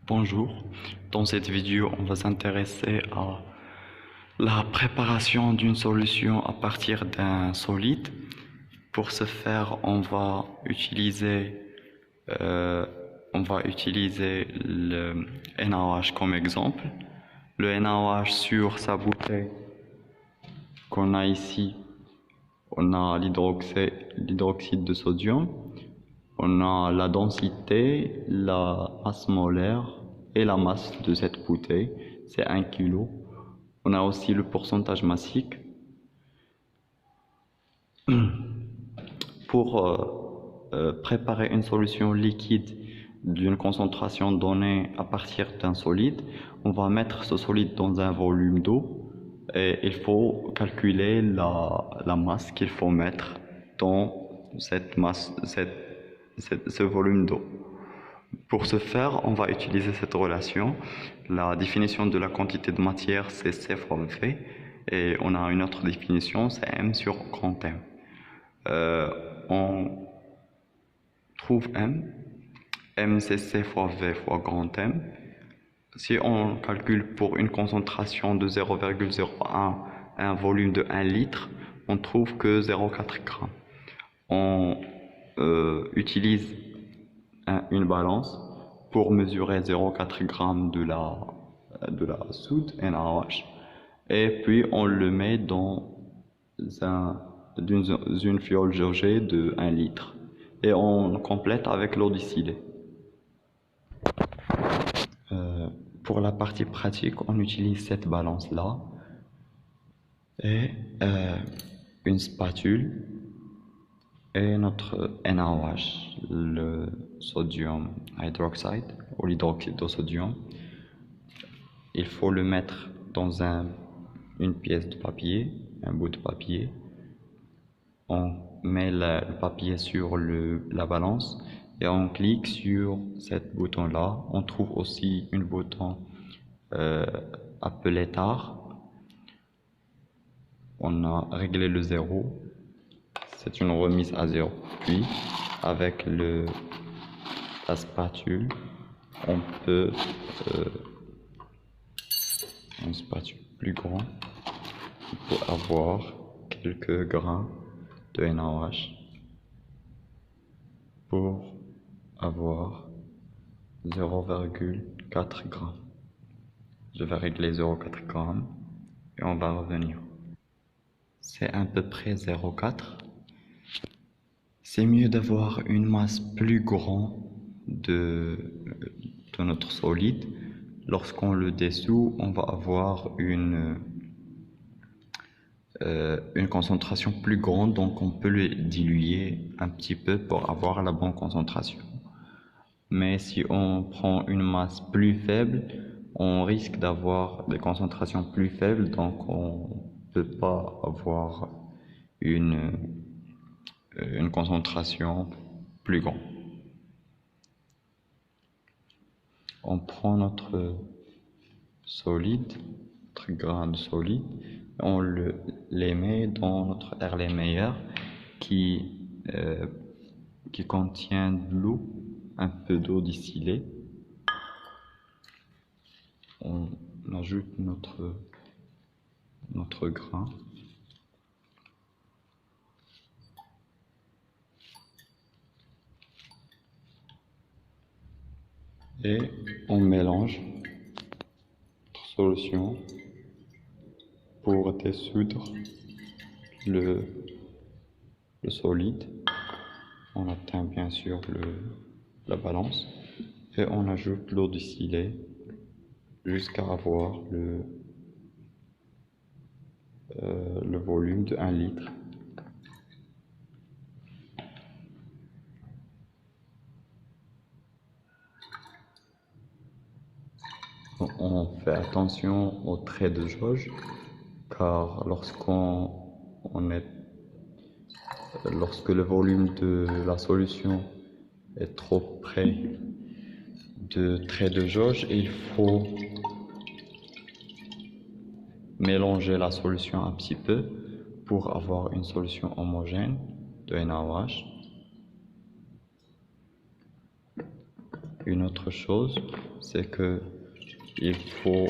Bonjour, dans cette vidéo on va s'intéresser à la préparation d'une solution à partir d'un solide. Pour ce faire euh, on va utiliser le NaOH comme exemple. Le NaOH sur sa bouteille qu'on a ici, on a l'hydroxyde de sodium. On a la densité, la masse molaire et la masse de cette bouteille, c'est 1 kg. On a aussi le pourcentage massique. Pour préparer une solution liquide d'une concentration donnée à partir d'un solide, on va mettre ce solide dans un volume d'eau et il faut calculer la masse qu'il faut mettre dans ce volume d'eau. Pour ce faire, on va utiliser cette relation. La définition de la quantité de matière, c'est C fois V. Et on a une autre définition, c'est M sur grand M. On trouve M. M, c'est C fois V fois grand M. Si on calcule pour une concentration de 0,01, un volume de 1 litre, on trouve que 0,4 g. On utilise une balance pour mesurer 0,4 g de la soude NaOH et puis on le met dans une fiole jaugée de 1 litre et on complète avec l'eau distillée. Pour la partie pratique, on utilise cette balance-là et une spatule et notre NaOH, le sodium hydroxide ou l'hydroxyde de sodium. Il faut le mettre dans une pièce de papier, un bout de papier. On met le papier sur la balance et on clique sur ce bouton-là. On trouve aussi un bouton appelé TAR. On a réglé le zéro. C'est une remise à zéro. Puis, avec la spatule, on peut une spatule plus grande pour avoir quelques grains de NaOH pour avoir 0,4 g. Je vais régler 0,4 g et on va revenir. C'est à peu près 0,4. C'est mieux d'avoir une masse plus grande de notre solide. Lorsqu'on le dissout, on va avoir une concentration plus grande, donc on peut le diluer un petit peu pour avoir la bonne concentration. Mais si on prend une masse plus faible, on risque d'avoir des concentrations plus faibles, donc on peut pas avoir une concentration plus grande. On prend notre solide, notre grain de solide, on les met dans notre Erlenmeyer qui contient de l'eau, un peu d'eau distillée. On ajoute notre grain. Et on mélange notre solution pour dissoudre le solide. On atteint bien sûr la balance et on ajoute l'eau distillée jusqu'à avoir le volume de 1 litre. On fait attention aux traits de jauge car lorsque le volume de la solution est trop près de traits de jauge, il faut mélanger la solution un petit peu pour avoir une solution homogène de NaOH. une autre chose, c'est que il faut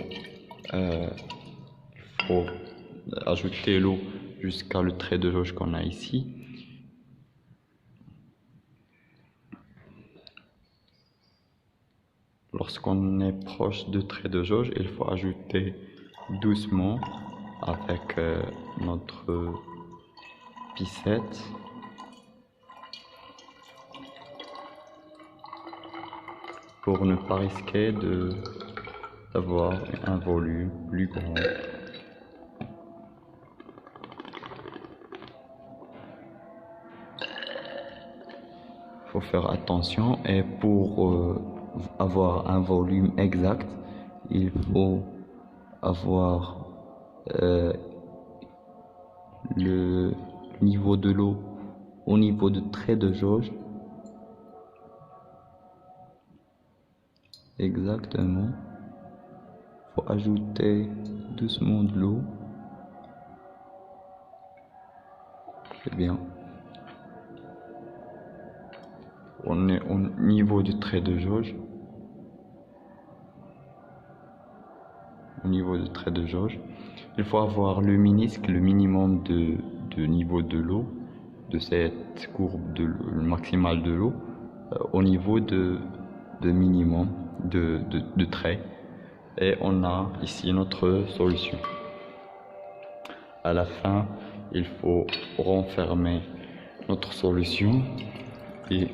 ajouter l'eau jusqu'à le trait de jauge qu'on a ici. Lorsqu'on est proche de trait de jauge, il faut ajouter doucement avec notre piscette. Pour ne pas risquer d'avoir un volume plus grand. Il faut faire attention, et pour avoir un volume exact, il faut avoir le niveau de l'eau au niveau de trait de jauge. Exactement. Il faut ajouter doucement de l'eau. C'est bien. On est au niveau du trait de jauge. Au niveau du trait de jauge, il faut avoir le minimum de niveau de l'eau, de cette courbe maximale de l'eau, au niveau de minimum de trait. Et on a ici notre solution. À la fin, il faut renfermer notre solution et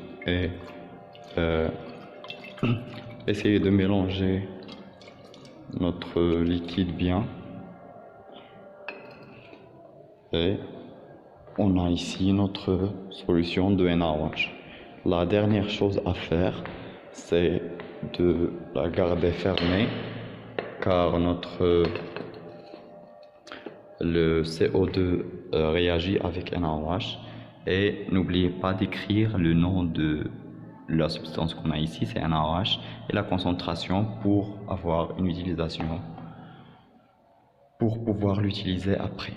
essayer de mélanger notre liquide bien. Et on a ici notre solution de NaOH. La dernière chose à faire, c'est de la garder fermée, car le CO2 réagit avec NaOH. Et n'oubliez pas d'écrire le nom de la substance qu'on a ici, c'est NaOH, et la concentration pour avoir une utilisation, pour pouvoir l'utiliser après.